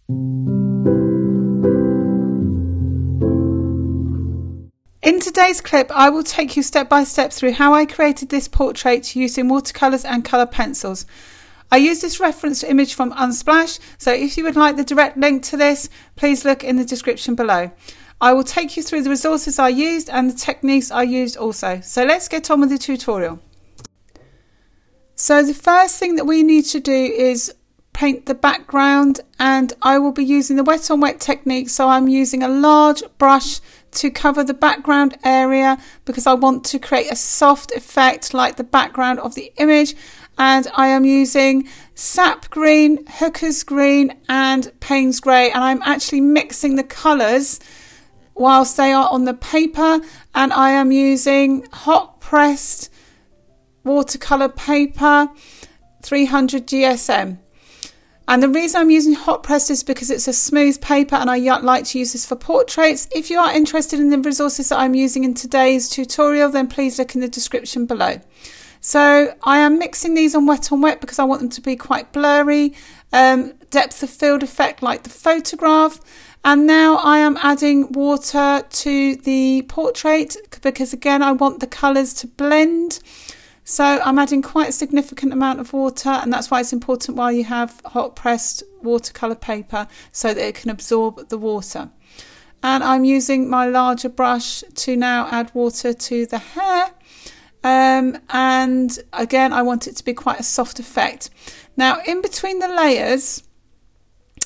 In today's clip, I will take you step by step through how I created this portrait using watercolours and colour pencils. I used this reference image from Unsplash, so if you would like the direct link to this, please look in the description below. I will take you through the resources I used and the techniques I used also. So let's get on with the tutorial. So the first thing that we need to do is paint the background, and I will be using the wet on wet technique, so I'm using a large brush to cover the background area because I want to create a soft effect like the background of the image. And I am using sap green, hooker's green and Payne's grey, and I'm actually mixing the colours whilst they are on the paper, and I am using hot pressed watercolour paper 300 GSM. And the reason I'm using hot pressed is because it's a smooth paper and I like to use this for portraits. If you are interested in the resources that I'm using in today's tutorial, then please look in the description below. So I am mixing these on wet because I want them to be quite blurry, depth of field effect like the photograph. And now I am adding water to the portrait because again I want the colours to blend. So I'm adding quite a significant amount of water, and that's why it's important while you have hot pressed watercolour paper so that it can absorb the water. And I'm using my larger brush to now add water to the hair. And again, I want it to be quite a soft effect. Now, in between the layers,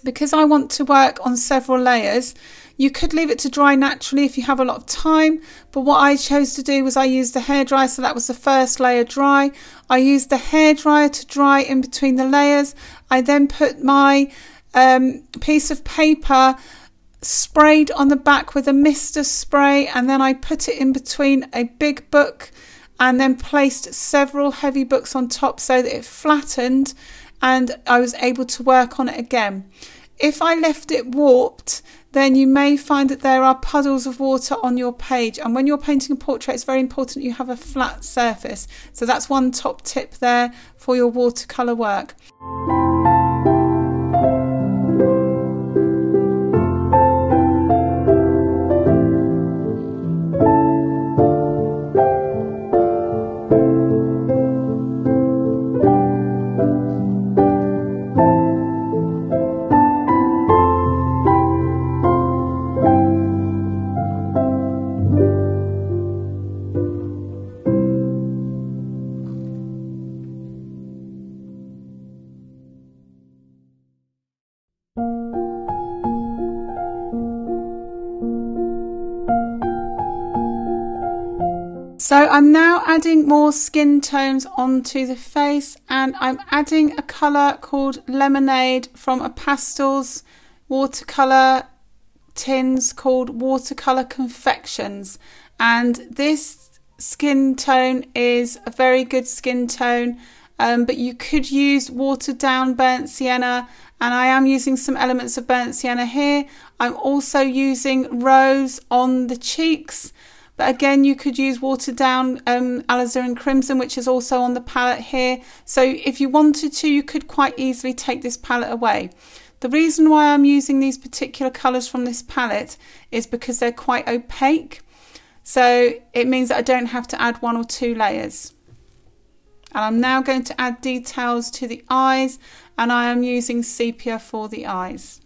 because I want to work on several layers, you could leave it to dry naturally if you have a lot of time, but what I chose to do was I used the hairdryer, so that was the first layer dry. I used the hairdryer to dry in between the layers. I then put my piece of paper sprayed on the back with a mister spray, and then I put it in between a big book and then placed several heavy books on top so that it flattened and I was able to work on it again. If I left it warped, then you may find that there are puddles of water on your page, and when you're painting a portrait it's very important you have a flat surface. So that's one top tip there for your watercolour work. So I'm now adding more skin tones onto the face, and I'm adding a colour called Lemonade from a pastels watercolour tins called Watercolor Confections, and this skin tone is a very good skin tone, but you could use watered down burnt sienna, and I am using some elements of burnt sienna here. I'm also using rose on the cheeks, but again you could use watered down alizarin crimson, which is also on the palette here. So if you wanted to, you could quite easily take this palette away. The reason why I'm using these particular colours from this palette is because they're quite opaque, so it means that I don't have to add 1 or 2 layers. And I'm now going to add details to the eyes, and I am using sepia for the eyes.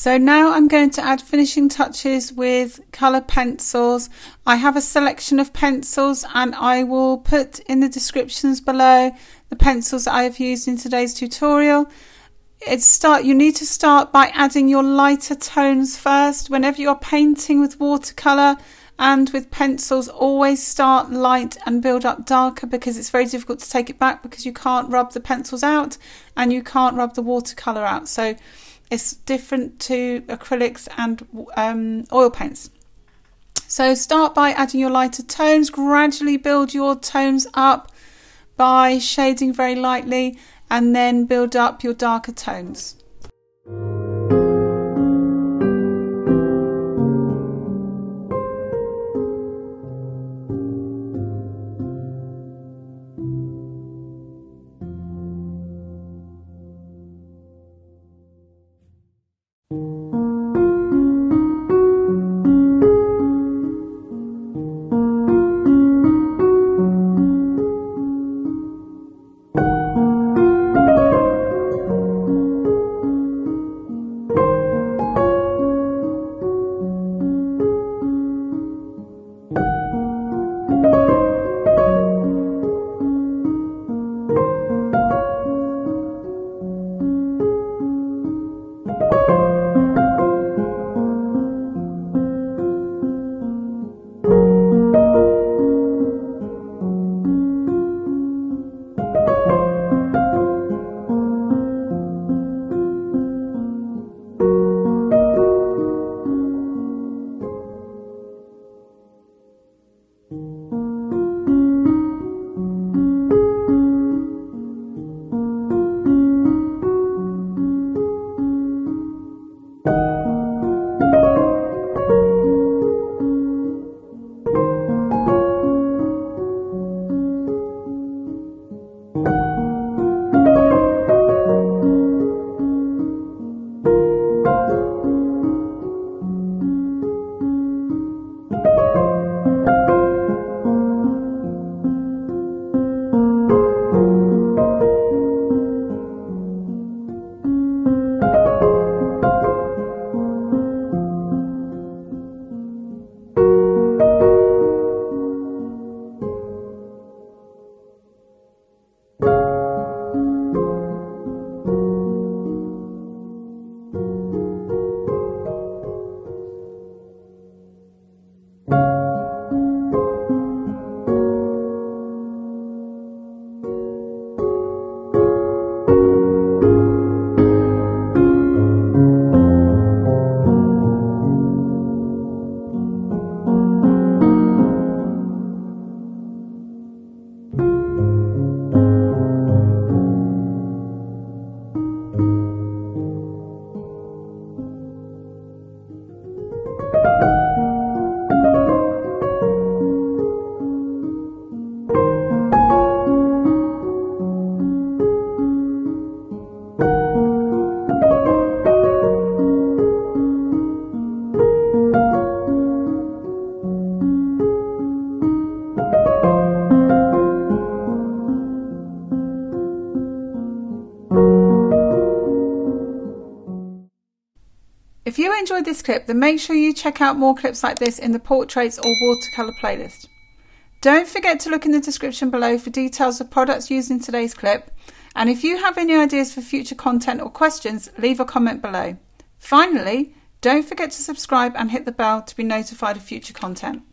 So now I'm going to add finishing touches with colour pencils. I have a selection of pencils and I will put in the descriptions below the pencils that I have used in today's tutorial. You need to start by adding your lighter tones first. Whenever you're painting with watercolour and with pencils, always start light and build up darker, because it's very difficult to take it back because you can't rub the pencils out and you can't rub the watercolour out. So it's different to acrylics and oil paints. So start by adding your lighter tones, gradually build your tones up by shading very lightly, and then build up your darker tones. If you enjoyed this clip, then make sure you check out more clips like this in the portraits or watercolour playlist. Don't forget to look in the description below for details of products used in today's clip. And if you have any ideas for future content or questions, leave a comment below. Finally, don't forget to subscribe and hit the bell to be notified of future content.